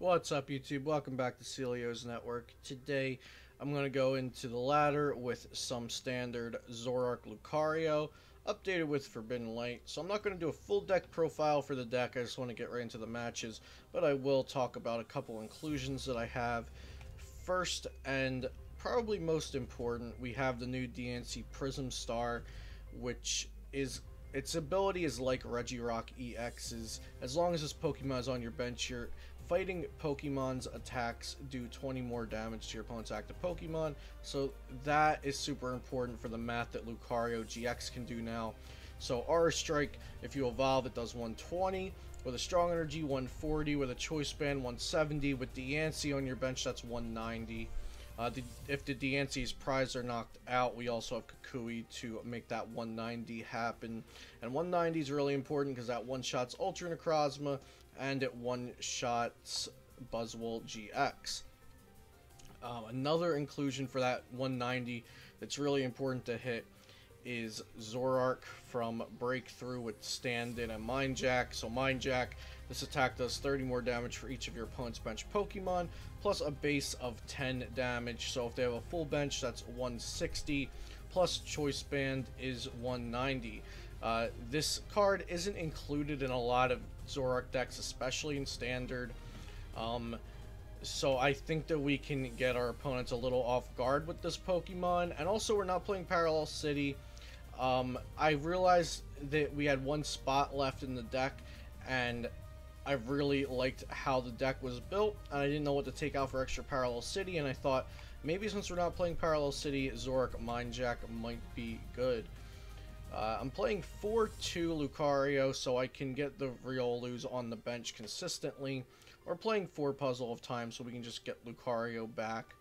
What's up, YouTube? Welcome back to Celio's Network. Today, I'm going to go into the ladder with some standard Zoroark Lucario, updated with Forbidden Light. So I'm not going to do a full deck profile for the deck, I just want to get right into the matches, but I will talk about a couple inclusions that I have. First, and probably most important, we have the new DNC Prism Star, which is... its ability is like Regirock-gx's. As long as this Pokemon is on your bench, your fighting Pokemon's attacks do 20 more damage to your opponent's active Pokemon, so that is super important for the math that Lucario-gx can do now. So Aura Strike, if you evolve, it does 120, with a Strong Energy 140, with a Choice Band 170, with Diancie on your bench that's 190. If the Diancie's prized are knocked out, we also have Kukui to make that 190 happen. And 190 is really important because that one-shots Ultra Necrozma, and it one-shots Buzzwole-gx. Another inclusion for that 190 that's really important to hit is Zoroark from Breakthrough with Stand-In and Mind Jack. So Mind Jack, this attack does 30 more damage for each of your opponent's bench Pokemon, plus a base of 10 damage. So if they have a full bench, that's 160, plus Choice Band is 190. This card isn't included in a lot of Zoroark decks, especially in Standard. So I think that we can get our opponents a little off guard with this Pokemon. And also, we're not playing Parallel City. I realized that we had one spot left in the deck, and I really liked how the deck was built, and I didn't know what to take out for extra Parallel City, and I thought, maybe since we're not playing Parallel City, Zoroark Mind Jack might be good. I'm playing 4-2 Lucario, so I can get the Riolus on the bench consistently, or playing 4 Puzzle of Time, so we can just get Lucario back.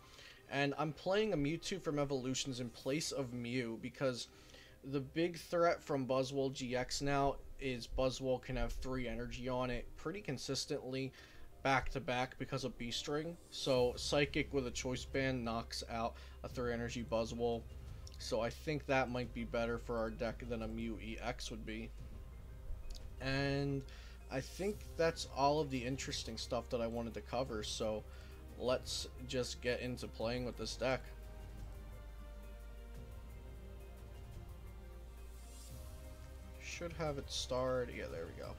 And I'm playing a Mewtwo from Evolutions in place of Mew, because the big threat from Buzzwole-gx now is Buzzwole can have 3 energy on it pretty consistently back to back because of B-String. So Psychic with a Choice Band knocks out a 3 energy Buzzwole. So I think that might be better for our deck than a Mew EX would be. And I think that's all of the interesting stuff that I wanted to cover. So let's just get into playing with this deck. Should have it starred. Yeah, there we go.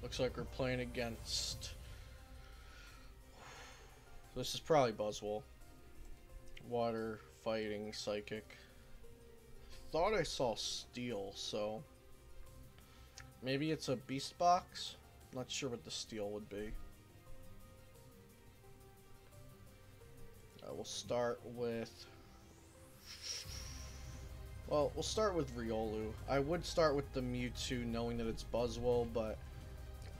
Looks like we're playing against... This is probably Buzzwole. Water, fighting, psychic. Thought I saw steel, so... maybe it's a beast box? Not sure what the steel would be. We'll start with... well, we'll start with Riolu. I would start with the Mewtwo knowing that it's Buzzwole, but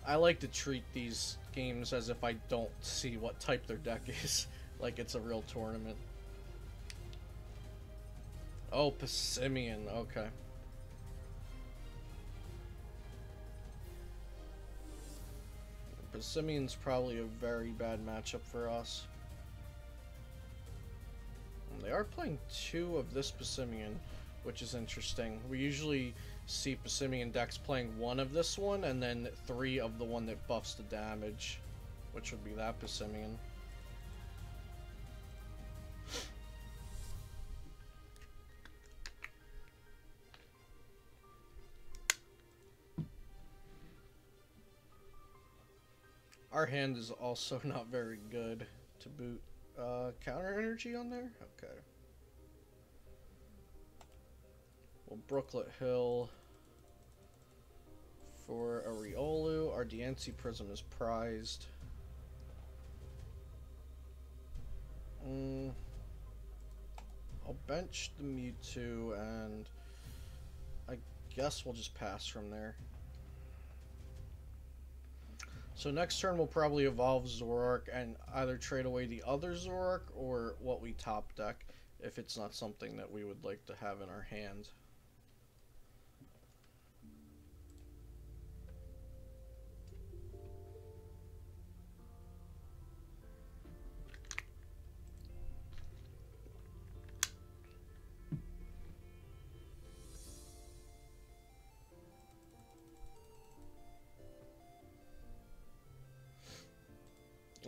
I like to treat these games as if I don't see what type their deck is, like it's a real tournament. Oh, Passimian, okay. Passimian's probably a very bad matchup for us. They are playing 2 of this Passimian, which is interesting. We usually see Passimian decks playing 1 of this one, and then 3 of the one that buffs the damage, which would be that Passimian. Our hand is also not very good to boot. Counter energy on there? Okay. Well, Brooklet Hill for a Riolu. Our DNC Prism is prized. I'll bench the Mewtwo, and I guess we'll just pass from there. So next turn we'll probably evolve Zoroark and either trade away the other Zoroark or what we top deck if it's not something that we would like to have in our hand.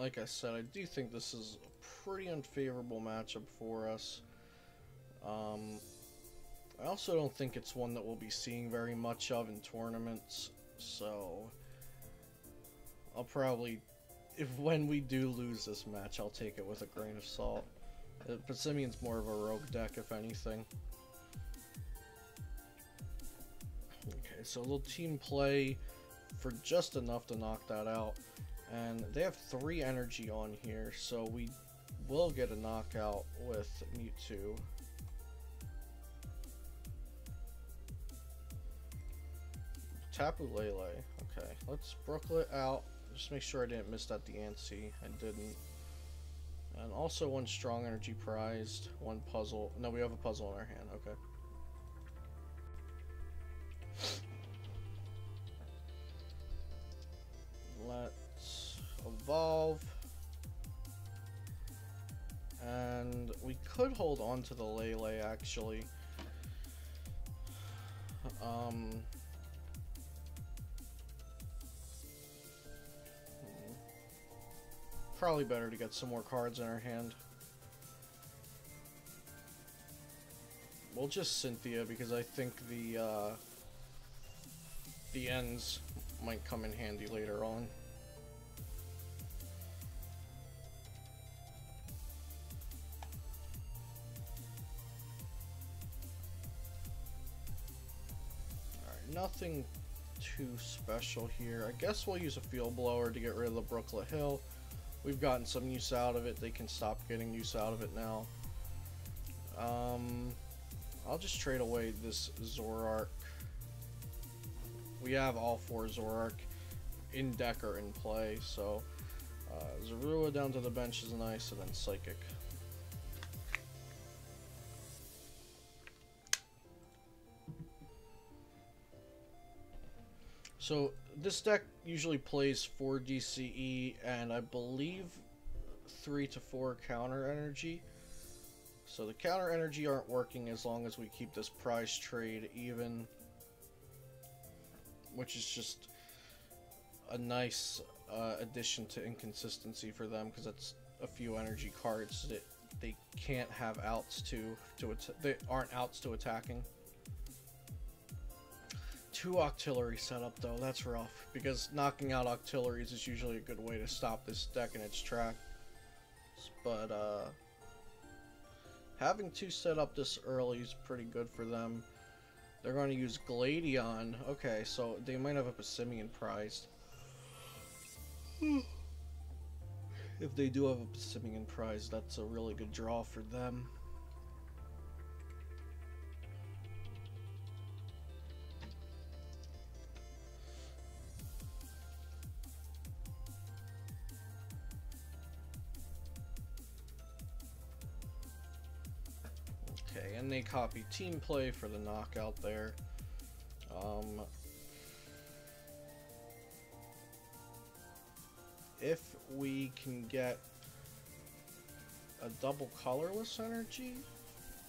like I said, I do think this is a pretty unfavorable matchup for us. I also don't think it's one that we'll be seeing very much of in tournaments, so I'll probably, when we do lose this match, I'll take it with a grain of salt. Passimian's more of a rogue deck, if anything. Okay, so a little team play for just enough to knock that out. And they have 3 energy on here, so we will get a knockout with Mewtwo. Tapu Lele. Okay, let's Brooklet out. Just make sure I didn't miss that Diancie. I didn't. And also 1 strong energy prized, 1 puzzle. No, we have a puzzle in our hand. Okay. Let's evolve. And we could hold on to the Lele, actually. Probably better to get some more cards in our hand. We'll just Cynthia because I think the ends might come in handy later on. Alright, nothing too special here. I guess we'll use a field blower to get rid of the Brooklet Hill. We've gotten some use out of it. They can stop getting use out of it now. I'll just trade away this Zoroark. We have all 4 Zoroark in deck or in play, so Zorua down to the bench is nice, and then Psychic. So this deck usually plays 4 DCE and I believe 3 to 4 counter energy. So the counter energy aren't working as long as we keep this prize trade even, which is just a nice addition to inconsistency for them, because that's a few energy cards that they can't have outs to they aren't outs to attacking. 2 Octillery setup though, that's rough, because knocking out Octilleries is usually a good way to stop this deck in its track. But having 2 set up this early is pretty good for them. They're going to use Gladion. Okay, so they might have a Passimian prized. If they do have a Passimian prize, that's a really good draw for them. Okay, and they copy team play for the knockout there. If we can get a double colorless energy,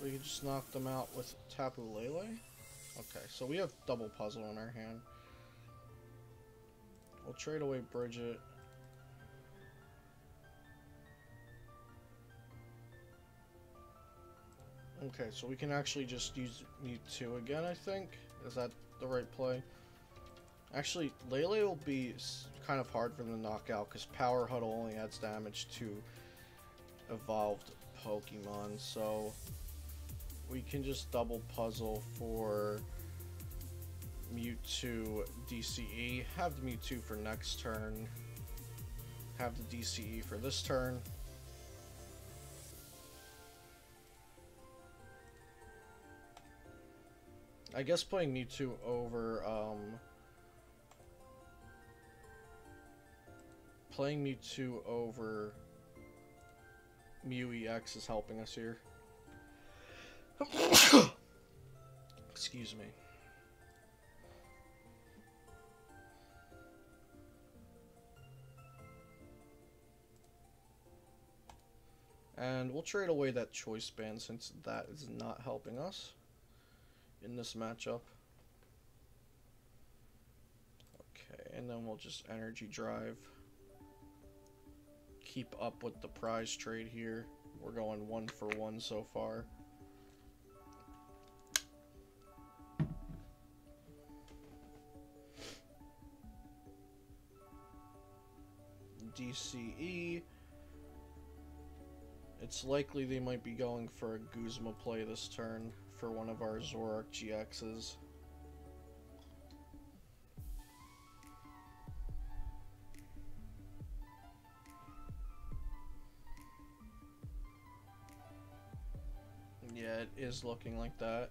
we can just knock them out with Tapu Lele. Okay, so we have double puzzle in our hand. We'll trade away Bridget. Okay, so we can actually just use Mewtwo again, I think. Is that the right play? Actually, Lele will be kind of hard for them to knock out, because Power Huddle only adds damage to evolved Pokemon, so we can just double puzzle for Mewtwo DCE, have the Mewtwo for next turn, have the DCE for this turn. I guess playing Mewtwo over, Mew-EX is helping us here. Excuse me. And we'll trade away that choice band since that is not helping us in this matchup. Okay, and then we'll just energy drive. keep up with the prize trade here. We're going 1 for 1 so far. DCE. It's likely they might be going for a Guzma play this turn for one of our zoroark-gx's. Yeah, it is looking like that.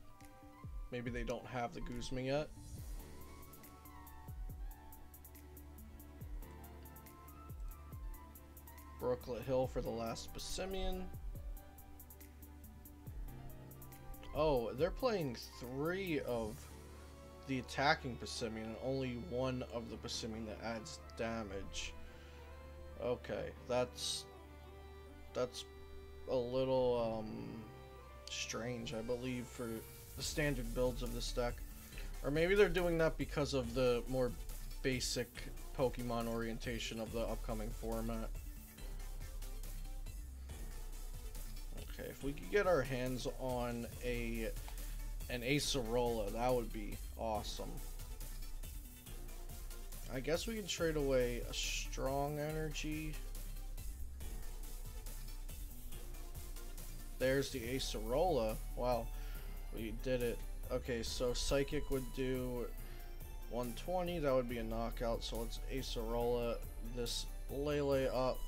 Maybe they don't have the Guzma yet. Brooklet Hill for the last Passimian. Oh, they're playing 3 of the attacking Passimian and only 1 of the Passimian that adds damage. Okay, that's a little strange, I believe, for the standard builds of this deck. Or maybe they're doing that because of the more basic Pokemon orientation of the upcoming format. Okay, if we could get our hands on an Acerola, that would be awesome. I guess we can trade away a strong energy. There's the Acerola. Wow, we did it. Okay, so Psychic would do 120. That would be a knockout. So let's Acerola this Lele up.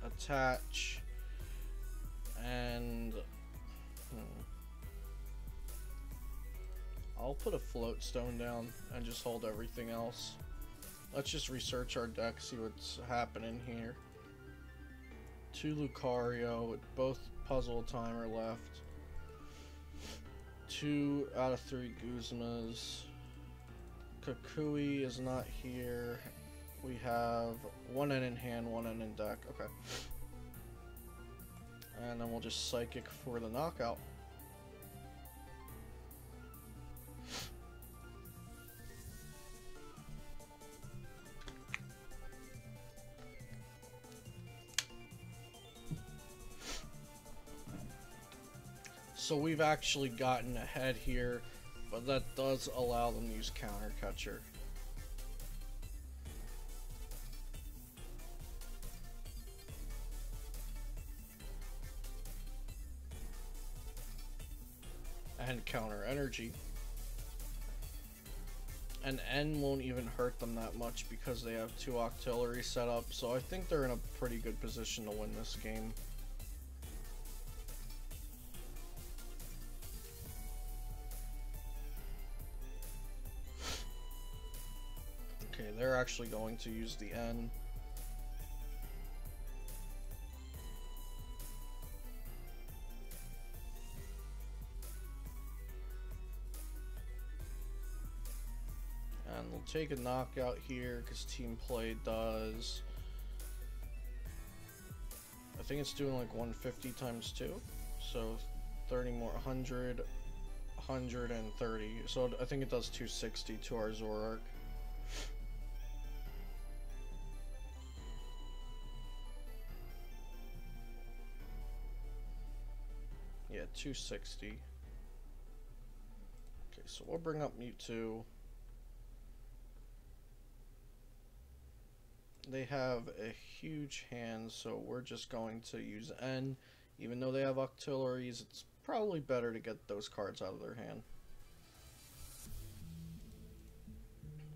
Attach. And I'll put a float stone down and just hold everything else. Let's just research our deck, see what's happening here. 2 Lucario with both puzzle timer left. 2 out of 3 Guzmas. Kukui is not here. We have 1 N in hand, 1 N in deck. Okay. And then we'll just Psychic for the knockout. So we've actually gotten ahead here, but that does allow them to use Counter Catcher. And Counter Energy. And N won't even hurt them that much because they have 2 Octillery set up, so I think they're in a pretty good position to win this game. Okay, they're actually going to use the N. And we'll take a knockout here because team play does, I think it's doing like 150 times 2, so 30 more, 100, 130, so I think it does 260 to our Zoroark. Yeah, 260. Okay, so we'll bring up Mewtwo. They have a huge hand, so we're just going to use N. Even though they have Octilleries, it's probably better to get those cards out of their hand.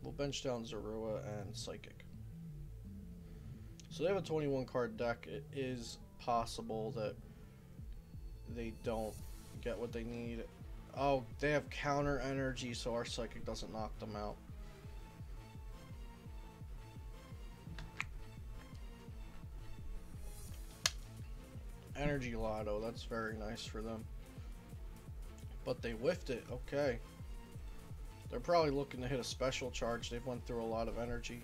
We'll bench down Zorua and Psychic. So they have a 21 card deck. It is possible that they don't get what they need. Oh, they have Counter Energy, so our Psychic doesn't knock them out. Energy Lotto, that's very nice for them. But they whiffed it, okay. They're probably looking to hit a special charge. They've went through a lot of energy.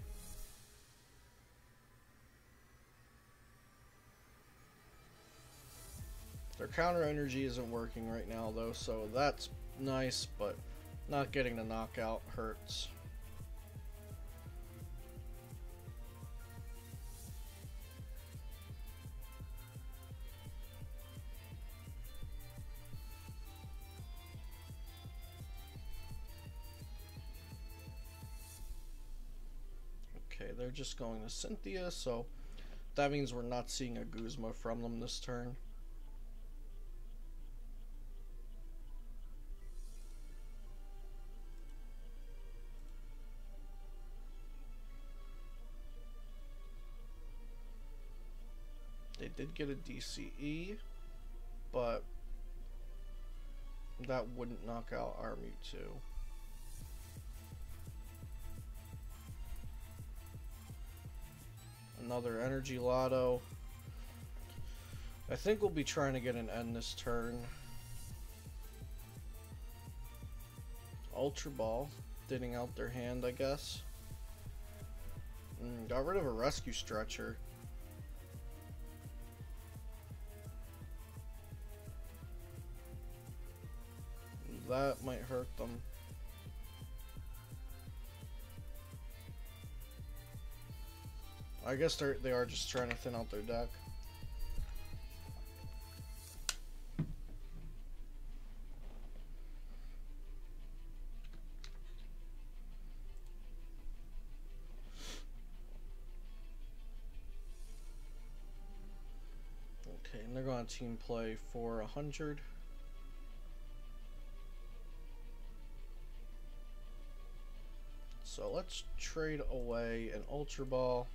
Their Counter Energy isn't working right now though, so that's nice, but not getting the knockout hurts. Okay, they're just going to Cynthia, so that means we're not seeing a Guzma from them this turn. They did get a DCE, but that wouldn't knock out our Mewtwo. Another Energy Lotto. I think we'll be trying to get an end this turn. Ultra Ball, thinning out their hand, I guess. Got rid of a Rescue Stretcher. That might hurt them. I guess they are just trying to thin out their deck. Okay, and they're going to team play for 100. So let's trade away an Ultra Ball.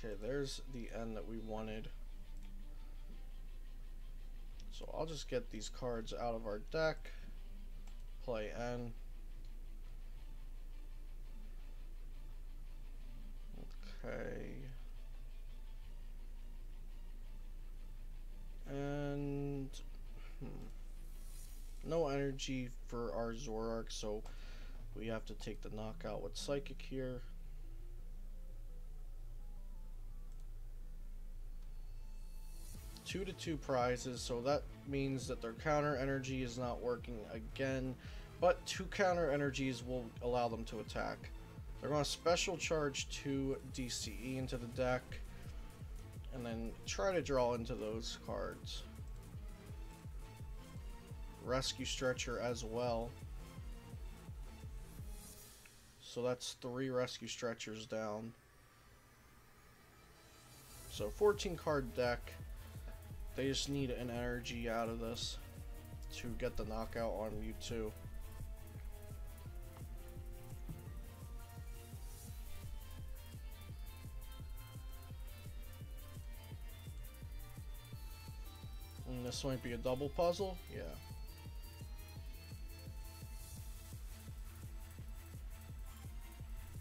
Okay, there's the end that we wanted. So I'll just get these cards out of our deck. Play N. Okay. And no energy for our Zoroark, so we have to take the knockout with Psychic here. Two to two prizes, so that means that their counter energy is not working again, but 2 counter energies will allow them to attack. They're going to special charge 2 DCE into the deck and then try to draw into those cards. Rescue Stretcher as well. So that's 3 Rescue Stretchers down. So 14 card deck. They just need an energy out of this to get the knockout on Mewtwo. And this might be a double puzzle? Yeah.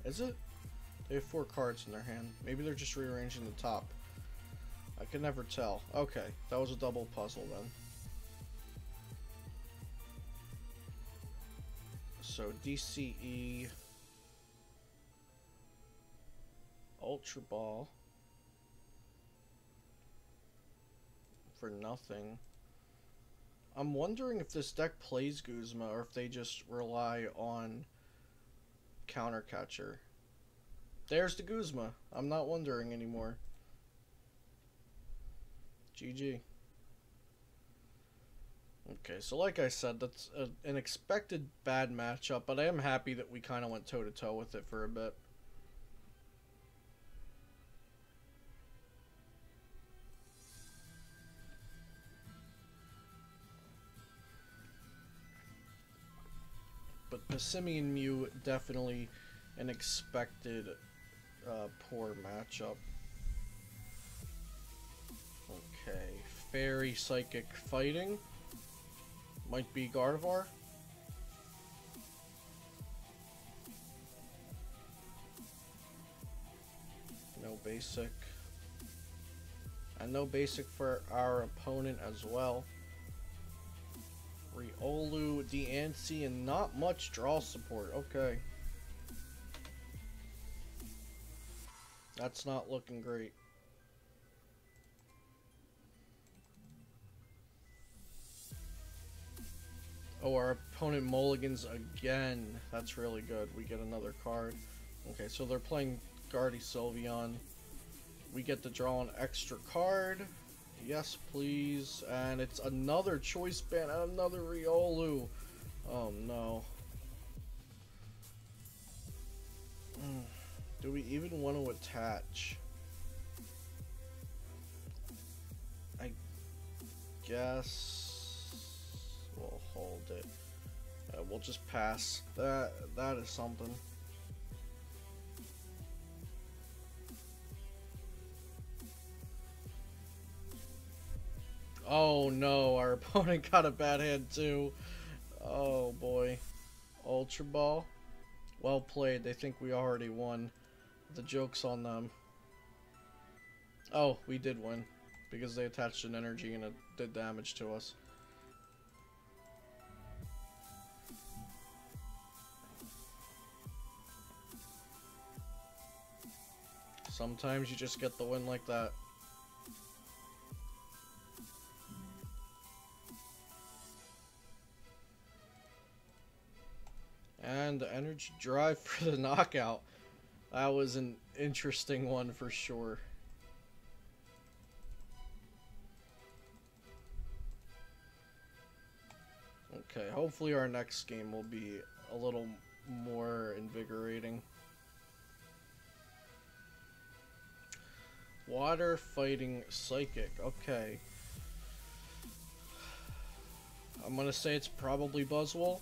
Is it? They have 4 cards in their hand. Maybe they're just rearranging the top. I can never tell. Okay, that was a double puzzle then. So DCE, Ultra Ball for nothing. I'm wondering if this deck plays Guzma or if they just rely on Counter Catcher. There's the Guzma. I'm not wondering anymore. GG. Okay, so like I said, that's an expected bad matchup, but I am happy that we kind of went toe-to-toe with it for a bit. But Passimian Mew, definitely an expected poor matchup. Okay, Fairy Psychic Fighting. Might be Gardevoir. No basic. And no basic for our opponent as well. Riolu, Diancie, and not much draw support. Okay. That's not looking great. Oh, our opponent mulligans again. That's really good. We get another card. Okay, so they're playing Guardy Sylveon. We get to draw an extra card. Yes, please. And it's another Choice Band and another Riolu. Oh, no. Do we even want to attach? I guess we'll hold it. We'll just pass. That is something. Oh no, our opponent got a bad hand too. Oh boy. Ultra Ball. Well played. They think we already won. The joke's on them. Oh, we did win. Because they attached an energy and it did damage to us. Sometimes you just get the win like that. And the energy drive for the knockout. That was an interesting one for sure. Okay, hopefully our next game will be a little more invigorating. Water fighting psychic. Okay. I'm gonna say it's probably Buzzwole.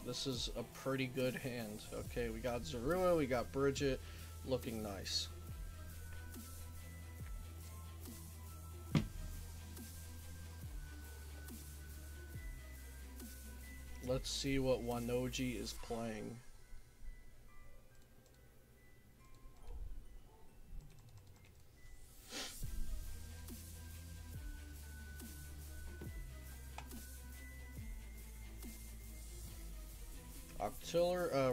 This is a pretty good hand. Okay, we got Zorua, we got Bridget, looking nice. Let's see what Wanoji is playing.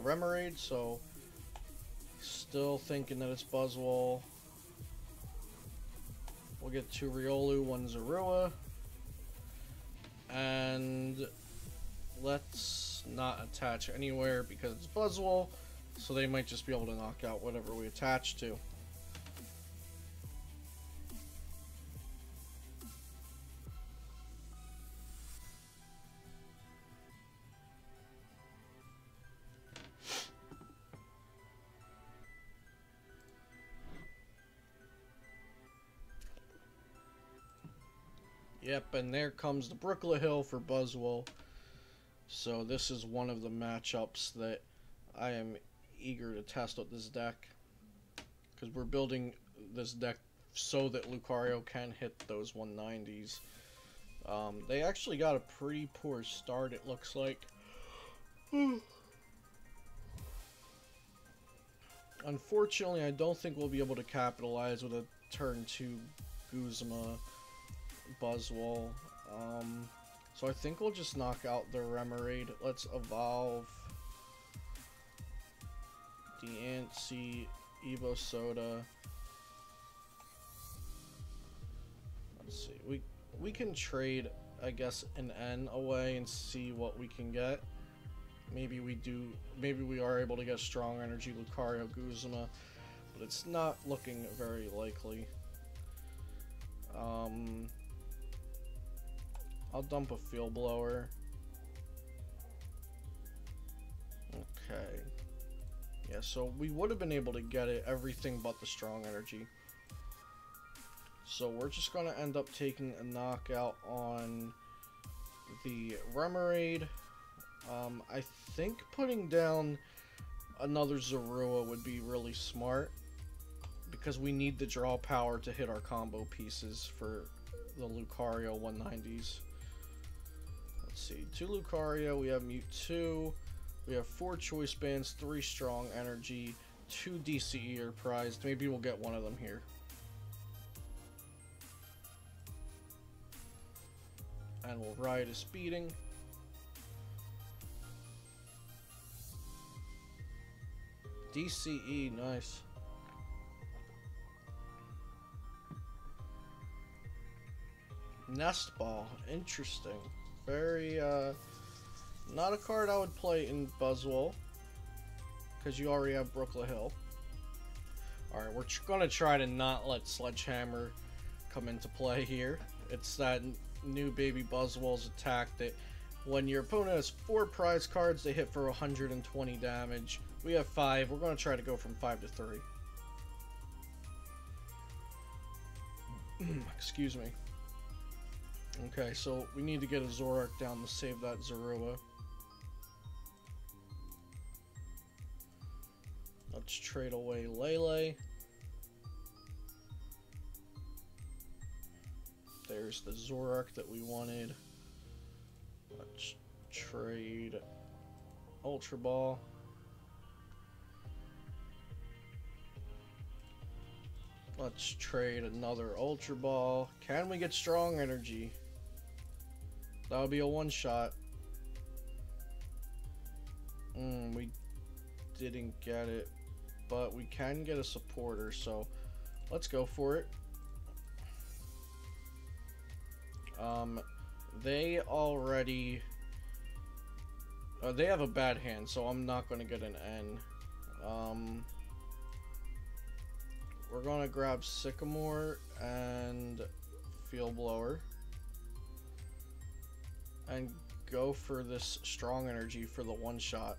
Remoraid, so still thinking that it's Buzzwole. We'll get 2 Riolu, 1 Zorua. And let's not attach anywhere because it's Buzzwole, so they might just be able to knock out whatever we attach to. Yep, and there comes the Brookla Hill for Buzzwole. So this is one of the matchups that I am eager to test with this deck. Because we're building this deck so that Lucario can hit those 190s. They actually got a pretty poor start, it looks like. Unfortunately, I don't think we'll be able to capitalize with a turn 2 Guzma Buzzwole. So I think we'll just knock out the Remoraid. Let's evolve Diancie, Evo Soda. Let's see. We can trade, I guess, an N away and see what we can get. Maybe we do. Maybe we are able to get strong energy Lucario Guzma, but it's not looking very likely. I'll dump a Field Blower. Okay. Yeah, so we would have been able to get it, everything but the strong energy. So we're just going to end up taking a knockout on the Remoraid. I think putting down another Zorua would be really smart, because we need the draw power to hit our combo pieces for the Lucario 190s. Let's see, 2 Lucario, we have Mewtwo, we have 4 Choice Bands, 3 Strong Energy, 2 DCE are prized. Maybe we'll get one of them here. And we'll ride a Speeding. DCE, nice. Nest Ball, interesting. Very, not a card I would play in Buzzwole, because you already have Brookla Hill. Alright, we're gonna try to not let Sledgehammer come into play here. It's that new baby Buzzwolls attack that when your opponent has 4 prize cards, they hit for 120 damage. We have 5. We're going to try to go from 5 to 3. Excuse me. Okay, so we need to get a Zoroark down to save that Zorua. Let's trade away Lele. There's the Zoroark that we wanted. Let's trade Ultra Ball. Let's trade another Ultra Ball. Can we get Strong Energy? That would be a one-shot. We didn't get it, but we can get a supporter, so let's go for it. They already... they have a bad hand, so I'm not going to get an N. We're going to grab Sycamore and Field Blower. And go for this Strong Energy for the one-shot.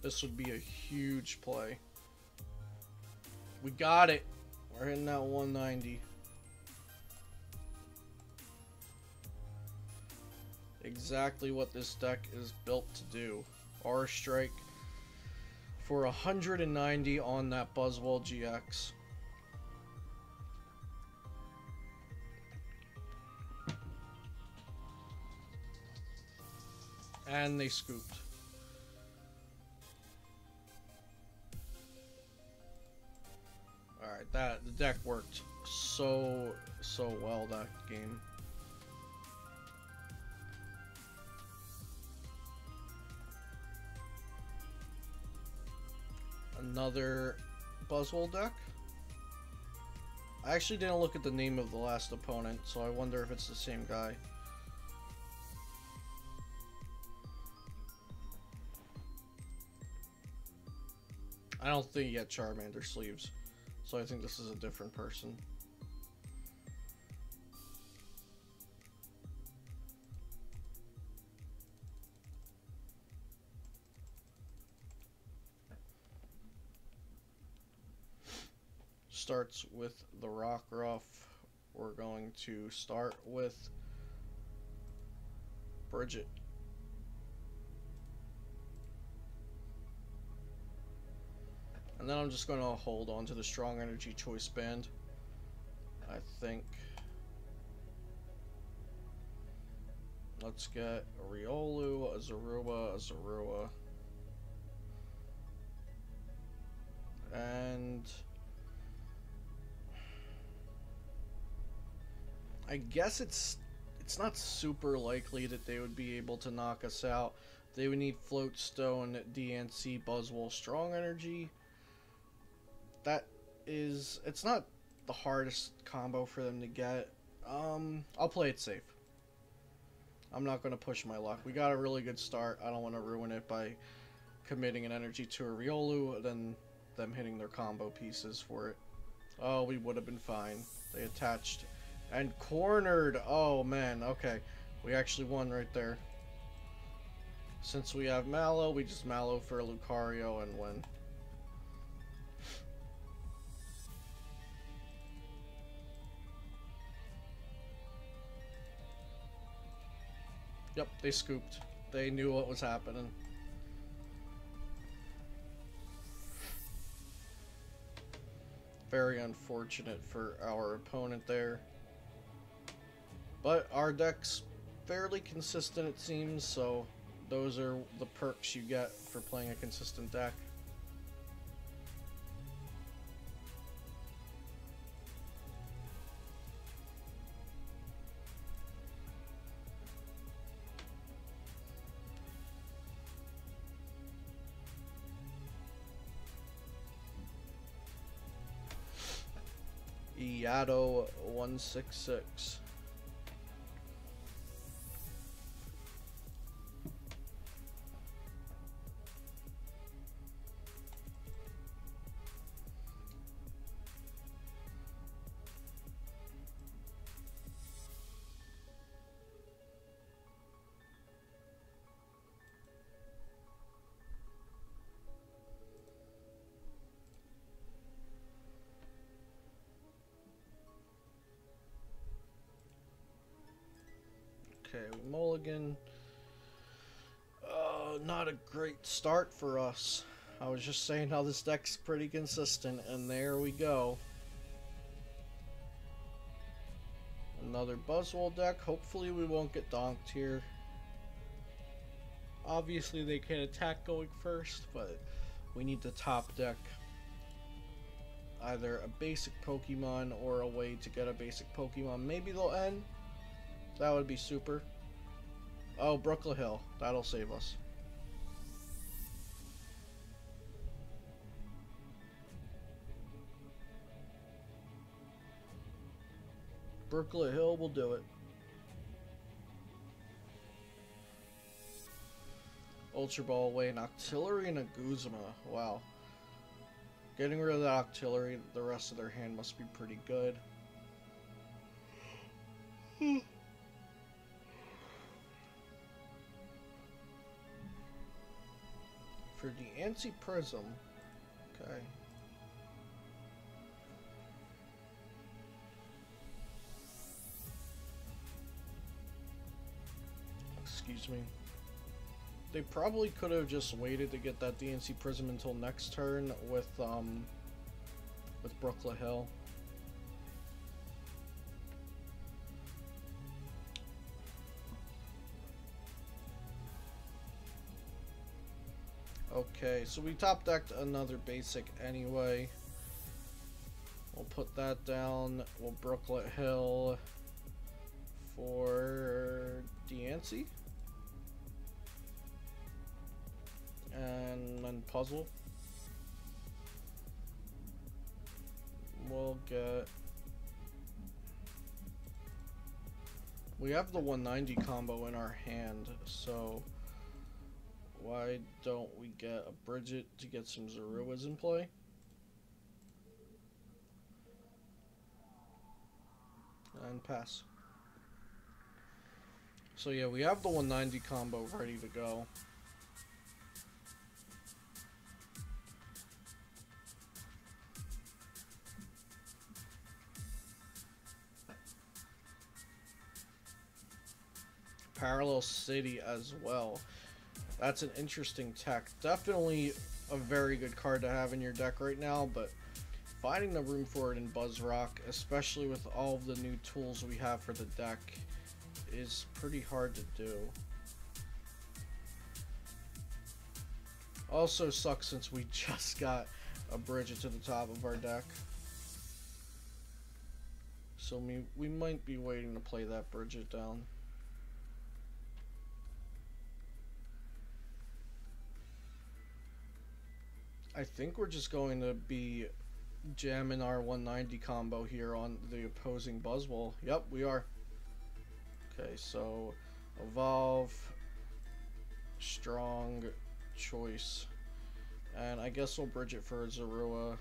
This would be a huge play. We got it! We're hitting that 190. Exactly what this deck is built to do. Aura Strike for 190 on that Buzzwole-GX. And they scooped. Alright, the deck worked so well that game. Another Buzzwole deck. I actually didn't look at the name of the last opponent, so I wonder if it's the same guy. I don't think he had Charmander sleeves, so I think this is a different person. Starts with the Rockruff. We're going to start with Bridget. And then I'm just going to hold on to the Strong Energy Choice Band. I think. Let's get a Riolu, a Zorua. And I guess it's not super likely that they would be able to knock us out. They would need Floatstone, DNC, Buzzwole, Strong Energy. It's not the hardest combo for them to get. I'll play it safe. I'm not going to push my luck. We got a really good start. I don't want to ruin it by committing an energy to a Riolu, then them hitting their combo pieces for it. Oh, we would have been fine. They attached and cornered. Oh, man. Okay. We actually won right there. Since we have Mallow, we just Mallow for a Lucario and win. Yep, they scooped. They knew what was happening. Very unfortunate for our opponent there. But our deck's fairly consistent, it seems, so those are the perks you get for playing a consistent deck. Yato 166. Okay, mulligan. Not a great start for us. I was just saying how this deck's pretty consistent, and there we go. Another Buzzwole deck. Hopefully we won't get donked here. Obviously they can attack going first, but we need to top deck either a basic Pokemon or a way to get a basic Pokemon. Maybe they'll end. That would be super. Oh, Brooklet Hill. That'll save us. Brooklet Hill will do it. Ultra Ball away, an Octillery and a Guzma. Wow. Getting rid of that Octillery, the rest of their hand must be pretty good. For the Anti-Prism, okay. Excuse me. They probably could have just waited to get that DNC Prism until next turn with Brooklet Hill. Okay, so we top decked another basic anyway. We'll put that down. We'll Brooklet Hill for Deancey. And then Puzzle. We'll get... We have the 190 combo in our hand, so why don't we get a Bridget to get some Zoruas in play? And pass. So yeah, we have the 190 combo ready to go. Parallel City as well. That's an interesting tech. Definitely a very good card to have in your deck right now, but finding the room for it in Buzzrock, especially with all of the new tools we have for the deck, is pretty hard to do. Also sucks since we just got a Bridget to the top of our deck. So we might be waiting to play that Bridget down. I think we're just going to be jamming our 190 combo here on the opposing Buzzwole. Yep, we are. Okay, so Evolve, Strong, Choice, and I guess we'll bridge it for Zorua.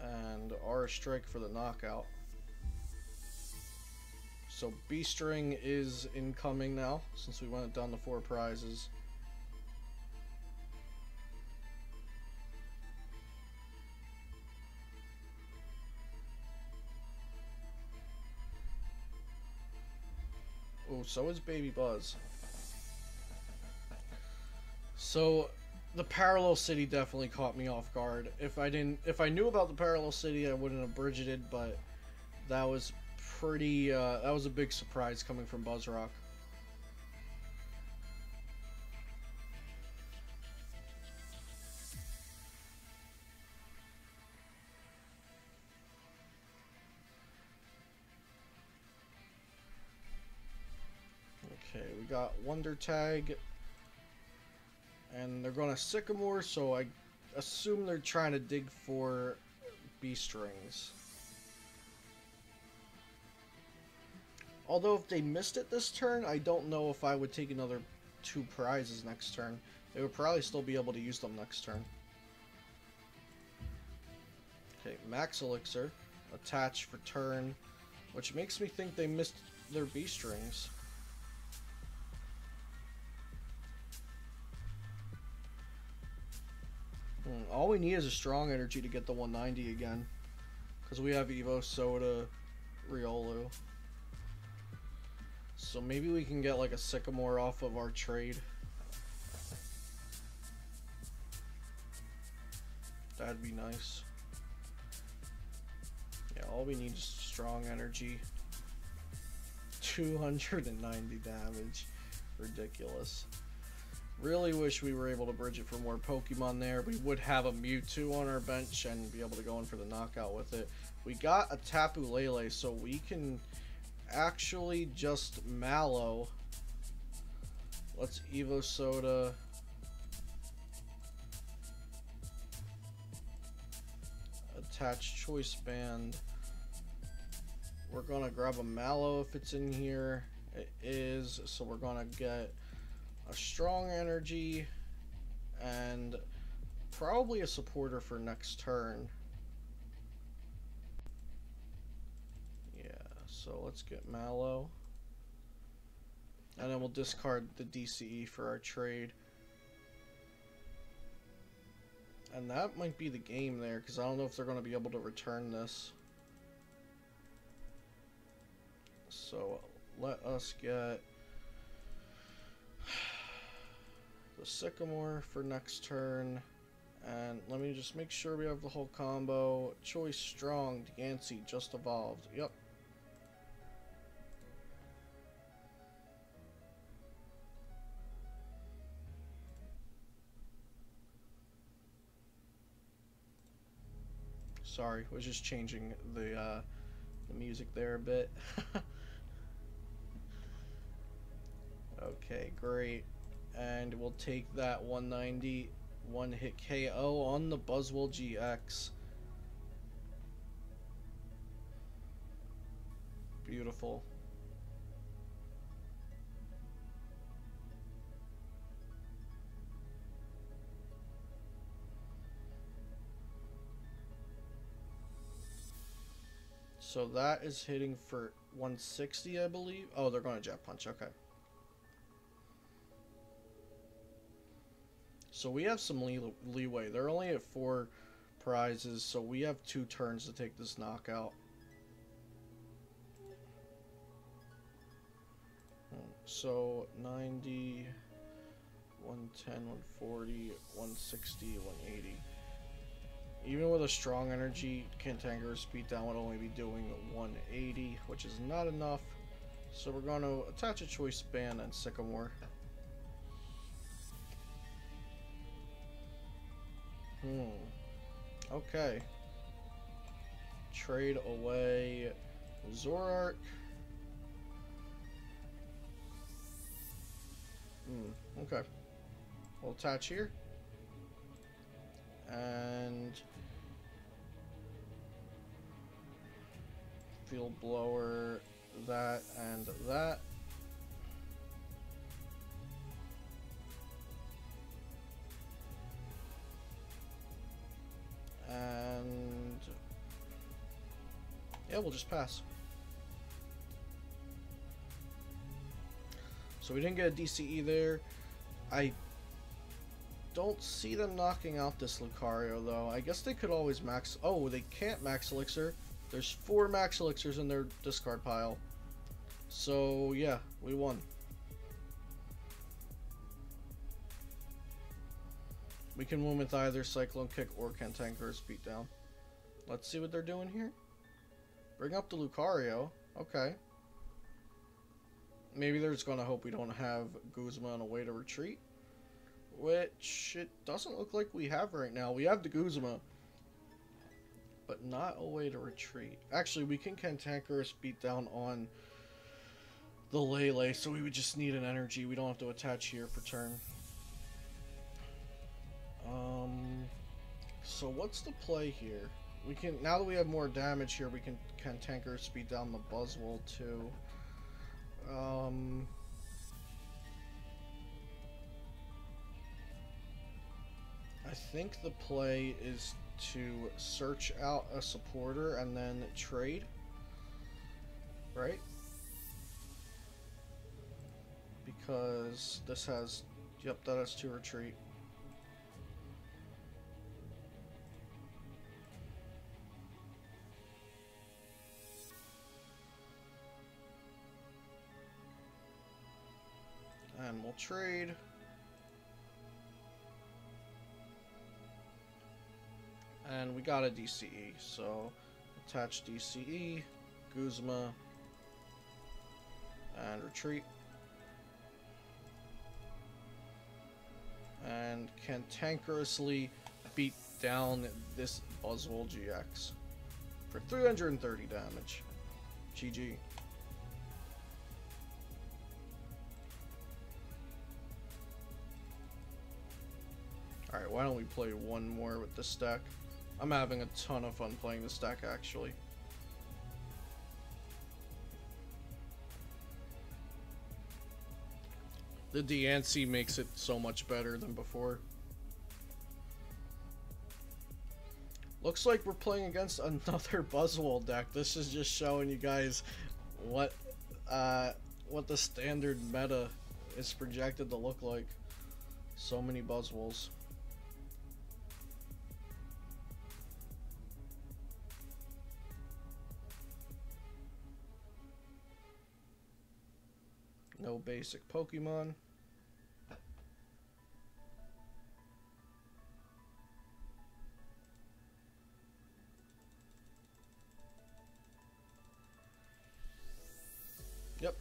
And Aura Strike for the knockout. So B-String is incoming now, since we went down to 4 prizes. Oh, so is Baby Buzz. So the Parallel City definitely caught me off guard. If I knew about the Parallel City, I wouldn't have bridgeted, but that was pretty, that was a big surprise coming from Buzzrock. Okay, we got Wonder Tag, and they're going to Sycamore, so I assume they're trying to dig for B-Strings. Although if they missed it this turn, I don't know if I would take another 2 prizes next turn. They would probably still be able to use them next turn. Okay, Max Elixir. Attach for turn. Which makes me think they missed their B-Strings. All we need is a Strong Energy to get the 190 again. because we have Evo, Soda, Riolu. So maybe we can get like a Sycamore off of our trade. That'd be nice. Yeah, all we need is strong energy. 290 damage. Ridiculous. Really wish we were able to bridge it for more Pokemon there. We would have a Mewtwo on our bench and be able to go in for the knockout with it. We got a Tapu Lele, so we can actually just Mallow. Let's Evo Soda. Attach Choice Band. We're gonna grab a Mallow if it's in here. It is, so we're gonna get a strong energy and probably a supporter for next turn. Yeah, so let's get Mallow. And then we'll discard the DCE for our trade. And that might be the game there, because I don't know if they're going to be able to return this. So let us get the Sycamore for next turn. And let me just make sure we have the whole combo. Choice Strong, Deancey just evolved. Yep. Sorry, was just changing the music there a bit. Okay, great. And we'll take that 190 one-hit KO on the Buzzwole-GX. Beautiful. So that is hitting for 160, I believe. Oh, they're going to Jet Punch. Okay. So we have some leeway. They're only at 4 prizes, so we have 2 turns to take this knockout. So 90, 110, 140, 160, 180. Even with a strong energy, Cantankerous Beatdown would only be doing 180, which is not enough. So we're going to attach a Choice Band and Sycamore. Okay. Trade away Zoroark. Okay. We'll attach here. And Field Blower, that and that. And yeah, we'll just pass. So we didn't get a DCE there. I don't see them knocking out this Lucario though. I guess they could always max. Oh, they can't max Elixir. There's 4 max Elixirs in their discard pile. So yeah, we won. We can win with either Cyclone Kick or Cantankerous Beatdown. Let's see what they're doing here. Bring up the Lucario. Okay. Maybe they're just going to hope we don't have Guzma on a way to retreat. Which it doesn't look like we have right now. We have the Guzma, but not a way to retreat. Actually, we can Cantankerous Beatdown on the Lele, so we would just need an energy. We don't have to attach here for turn. So what's the play here? We can, now that we have more damage here, we can Cantankerous Beatdown the Buzzwole too. I think the play is to search out a supporter and then trade, right? Because this has, yep, that has 2 retreat. And we'll trade. And we got a DCE, so attach DCE, Guzma, and retreat. And cantankerously beat down this Buzzwole-GX for 330 damage. GG. Alright, why don't we play one more with this deck? I'm having a ton of fun playing this deck, actually. The DNC makes it so much better than before. Looks like we're playing against another Buzzwole deck. This is just showing you guys what the standard meta is projected to look like. So many Buzzwoles. No basic Pokemon. Yep.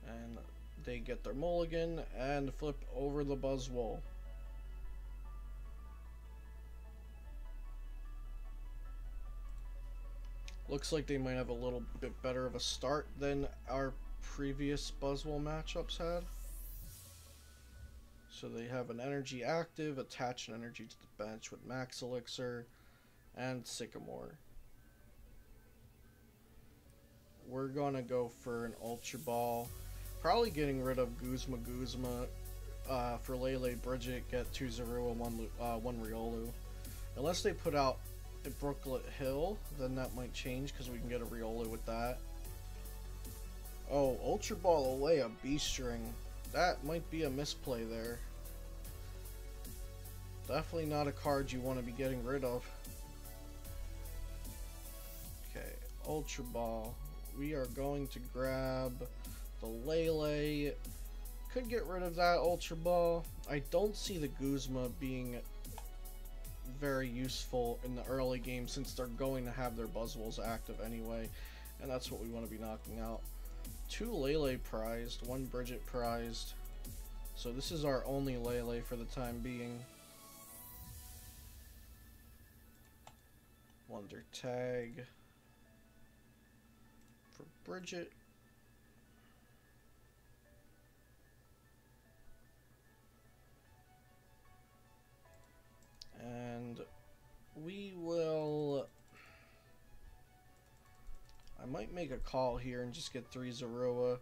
And they get their mulligan and flip over the Buzzwole. Looks like they might have a little bit better of a start than our previous Buzzwole matchups had. So they have an energy active, attach an energy to the bench with Max Elixir, and Sycamore. We're gonna go for an Ultra Ball. Probably getting rid of Guzma for Lele Bridget, get 2 Zorua, 1 Riolu. Unless they put out a Brooklet Hill, then that might change because we can get a Riolu with that. Oh, Ultra Ball away a B-String. That might be a misplay there. Definitely not a card you want to be getting rid of. Okay, Ultra Ball. We are going to grab the Lele. Could get rid of that Ultra Ball. I don't see the Guzma being very useful in the early game since they're going to have their Buzzwoles active anyway, and that's what we want to be knocking out. 2 Lele prized, 1 Bridget prized. So this is our only Lele for the time being. Wonder Tag for Bridget. And we will... I might make a call here and just get 3 Zorua.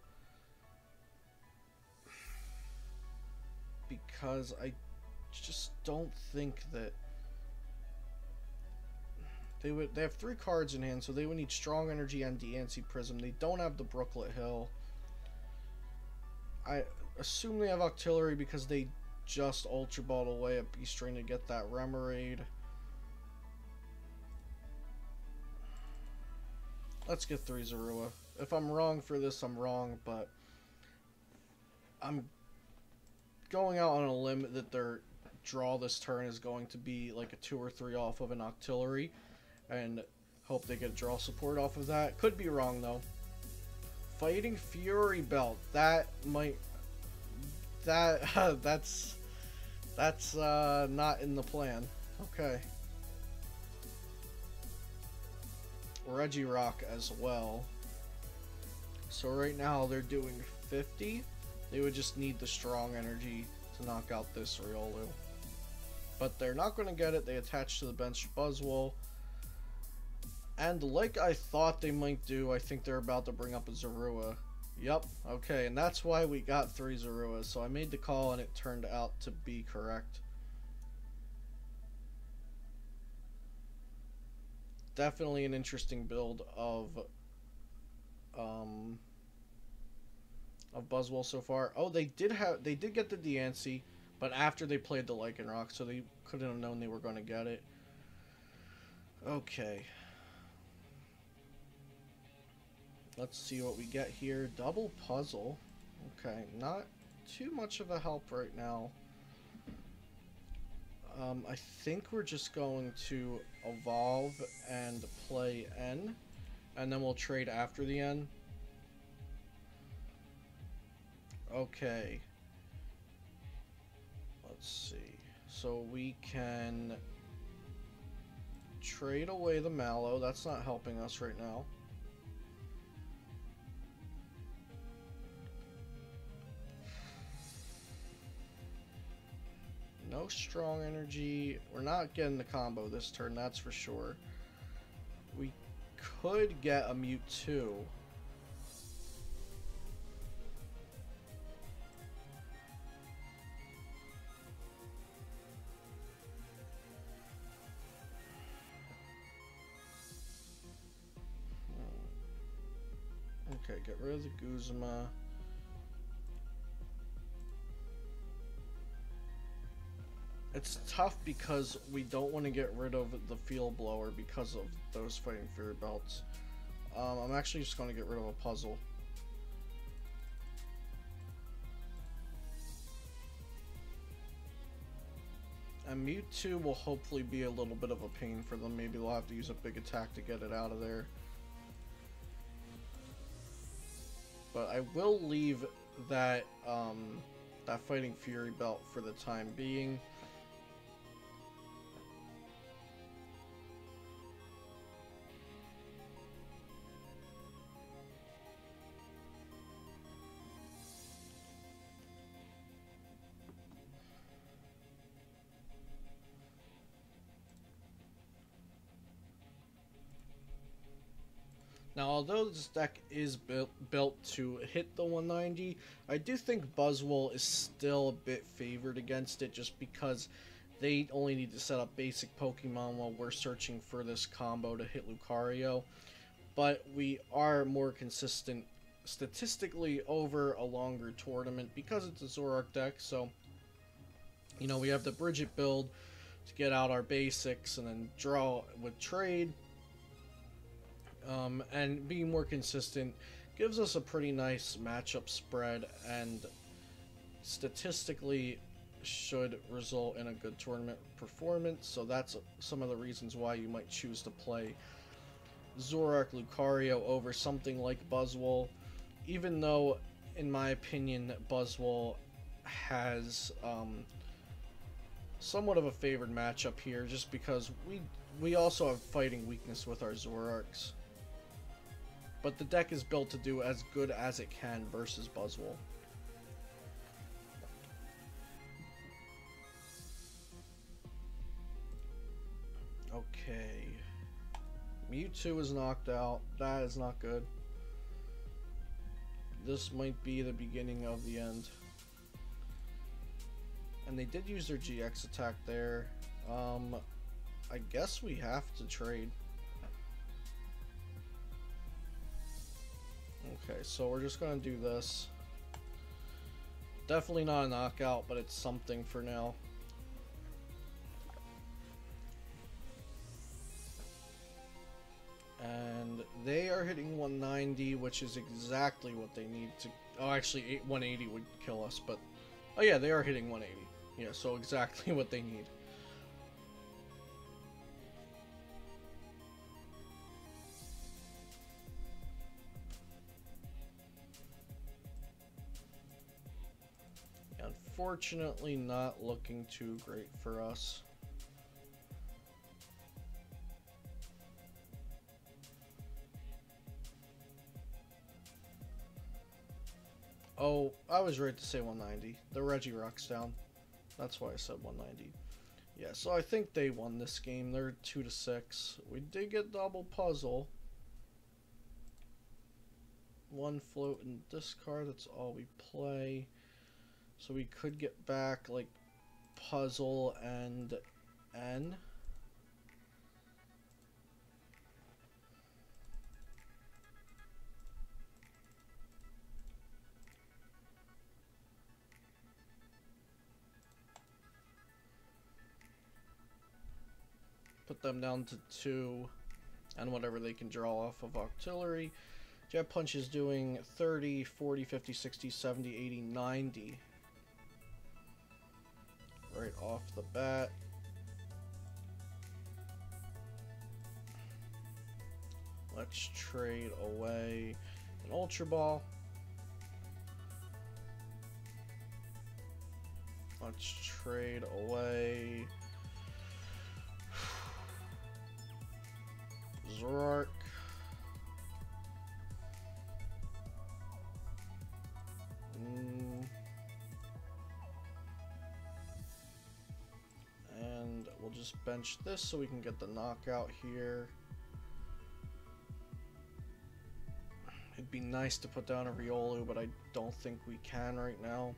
Because I just don't think that... They have 3 cards in hand, so they would need Strong Energy and DNC Prism. They don't have the Brooklet Hill. I assume they have Octillery because they just Ultra Balled away a B-String to get that Remoraid. Let's get 3 Zorua. If I'm wrong for this, I'm wrong, but I'm going out on a limb that their draw this turn is going to be like a 2 or 3 off of an Octillery, and hope they get draw support off of that. Could be wrong though. Fighting Fury Belt. That might... that's not in the plan. Okay. Regirock as well. So right now they're doing 50. They would just need the Strong Energy to knock out this Riolu. But they're not going to get it. They attach to the bench Buzzwole. And like I thought they might do, I think they're about to bring up a Zorua. Yep, okay, and that's why we got 3 Zoruas. So I made the call and it turned out to be correct. Definitely an interesting build of Buzzwole so far. Oh, they did get the Diancie, but after they played the Lycanroc, so they couldn't have known they were going to get it. Okay. Let's see what we get here. Double puzzle. Okay, not too much of a help right now. I think we're just going to evolve and play N, and then we'll trade after the N. Okay. Let's see. So we can trade away the Mallow. That's not helping us right now. No strong energy. We're not getting the combo this turn, that's for sure. We could get a Mewtwo. Okay, get rid of the Guzma. It's tough because we don't want to get rid of the Field Blower because of those Fighting Fury belts. I'm actually just going to get rid of a puzzle. And Mewtwo will hopefully be a little bit of a pain for them. Maybe they'll have to use a big attack to get it out of there. But I will leave that that Fighting Fury belt for the time being. Now, although this deck is built to hit the 190, I do think Buzzwole is still a bit favored against it just because they only need to set up basic Pokemon while we're searching for this combo to hit Lucario. But we are more consistent statistically over a longer tournament because it's a Zoroark deck, so, you know, we have the Bridget build to get out our basics and then draw with trade. And being more consistent gives us a pretty nice matchup spread and statistically should result in a good tournament performance. So that's some of the reasons why you might choose to play Zoroark Lucario over something like Buzzwole, even though in my opinion Buzzwole has somewhat of a favored matchup here just because we also have fighting weakness with our Zoroarks. But the deck is built to do as good as it can versus Buzzwole. Okay. Mewtwo is knocked out. That is not good. This might be the beginning of the end. And they did use their GX attack there. I guess we have to trade. Okay, so we're just going to do this. Definitely not a knockout, but it's something for now. And they are hitting 190, which is exactly what they need to... Oh, actually, 180 would kill us, but... Oh yeah, they are hitting 180. Yeah, so exactly what they need. Unfortunately, not looking too great for us. Oh, I was right to say 190. The Regirock's down. That's why I said 190. Yeah, so I think they won this game. They're 2-6. We did get double puzzle. One float and discard. That's all we play. So we could get back like puzzle and N. Put them down to 2 and whatever they can draw off of Octillery. Jet Punch is doing 30, 40, 50, 60, 70, 80, 90. Right off the bat. Let's trade away an Ultra Ball. Let's trade away Zoroark. And we'll just bench this so we can get the knockout here. It'd be nice to put down a Riolu, but I don't think we can right now.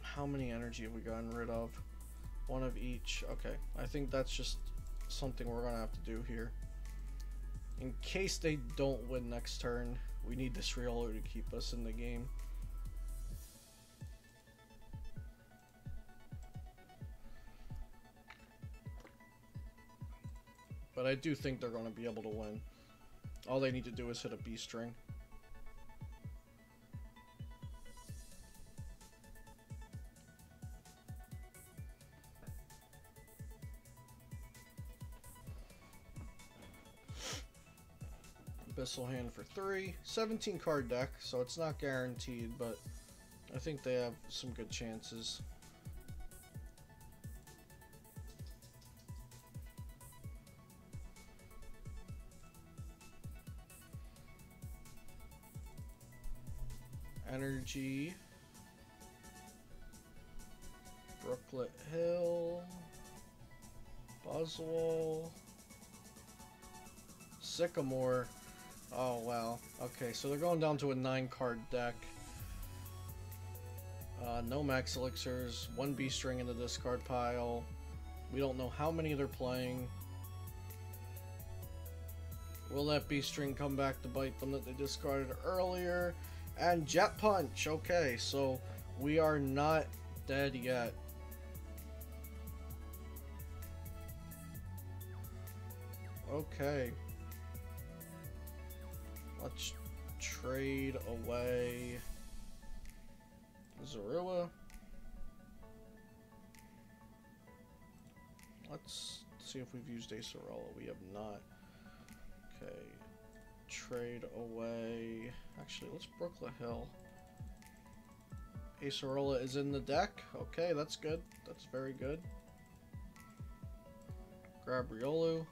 How many energy have we gotten rid of? One of each. Okay, I think that's just something we're gonna have to do here. In case they don't win next turn, we need this Riolu to keep us in the game. But I do think they're going to be able to win. All they need to do is hit a B string. Abyssal Hand for 3. 17 card deck, so it's not guaranteed, but I think they have some good chances. Energy, Brooklet Hill, Buzzwole, Sycamore. Oh wow. Okay, so they're going down to a 9-card deck. No Max Elixirs, 1 B string in the discard pile. We don't know how many they're playing. Will that B string come back to bite them that they discarded earlier? And Jet Punch. Okay, so we are not dead yet. Okay. Let's trade away Zorua. Let's see if we've used Acerola. We have not. Okay. Trade away. Actually, let's Brooklet Hill. Acerola is in the deck. Okay, that's good. That's very good. Grab Riolu.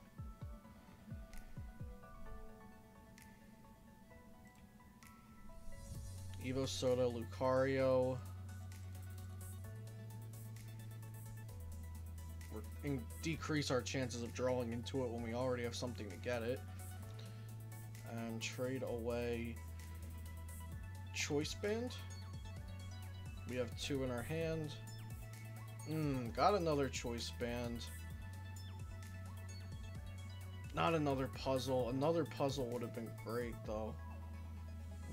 Evo Soda, Lucario. We're decrease our chances of drawing into it when we already have something to get it. And trade away Choice Band. We have 2 in our hand. Got another Choice Band. Not another puzzle. Another puzzle would have been great though.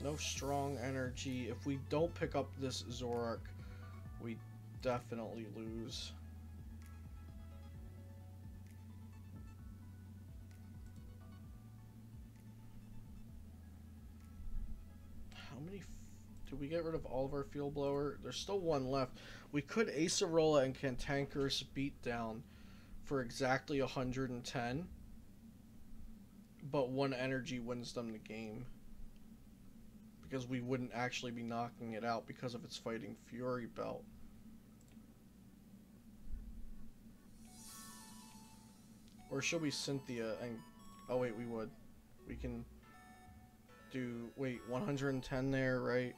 No strong energy. If we don't pick up this Zoroark, we definitely lose. How many... Did we get rid of all of our Field Blower? There's still 1 left. We could Acerola and Cantankerous beat down for exactly 110. But 1 energy wins them the game. Because we wouldn't actually be knocking it out because of its Fighting Fury belt. Or should we Cynthia and... Oh wait, we would. We can do... Wait, 110 there, right?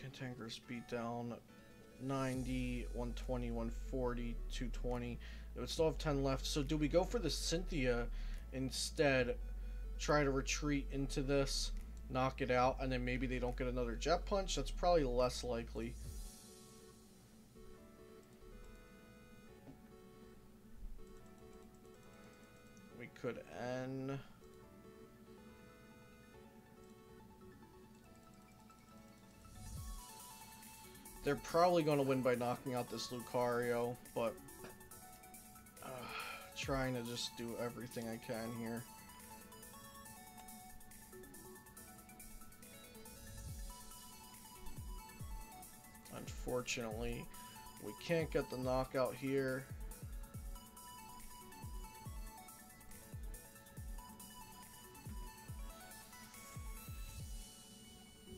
Cantankerous beat down 90, 120, 140, 220. It would still have 10 left. So do we go for the Cynthia instead? Try to retreat into this, knock it out, and then maybe they don't get another Jet Punch? That's probably less likely. We could end. They're probably going to win by knocking out this Lucario, but trying to just do everything I can here. Unfortunately, we can't get the knockout here.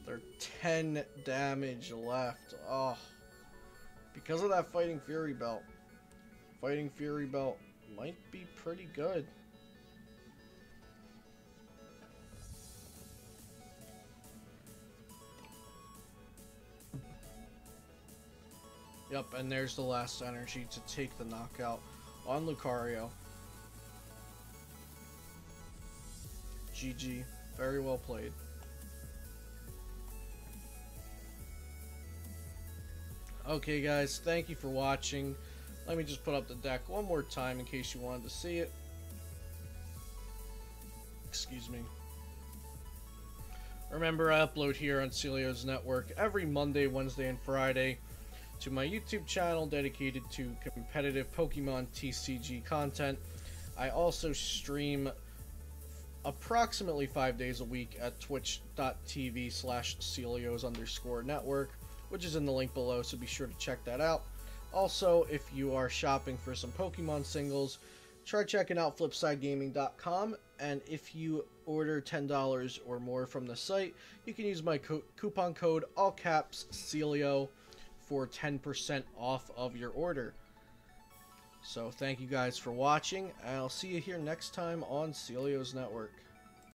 There are 10 damage left. Oh, because of that Fighting Fury belt. Fighting Fury belt might be pretty good. Yep, and there's the last energy to take the knockout on Lucario. GG. Very well played. Okay guys, thank you for watching. Let me just put up the deck one more time in case you wanted to see it. Excuse me. Remember, I upload here on Celio's Network every Monday, Wednesday, and Friday to my YouTube channel dedicated to competitive Pokemon TCG content. I also stream approximately 5 days a week at twitch.tv/Celios_network, which is in the link below, so be sure to check that out. Also, if you are shopping for some Pokemon singles, try checking out flipsidegaming.com, and if you order $10 or more from the site, you can use my coupon code, all caps, Celio, for 10% off of your order. So thank you guys for watching, and I'll see you here next time on Celio's Network.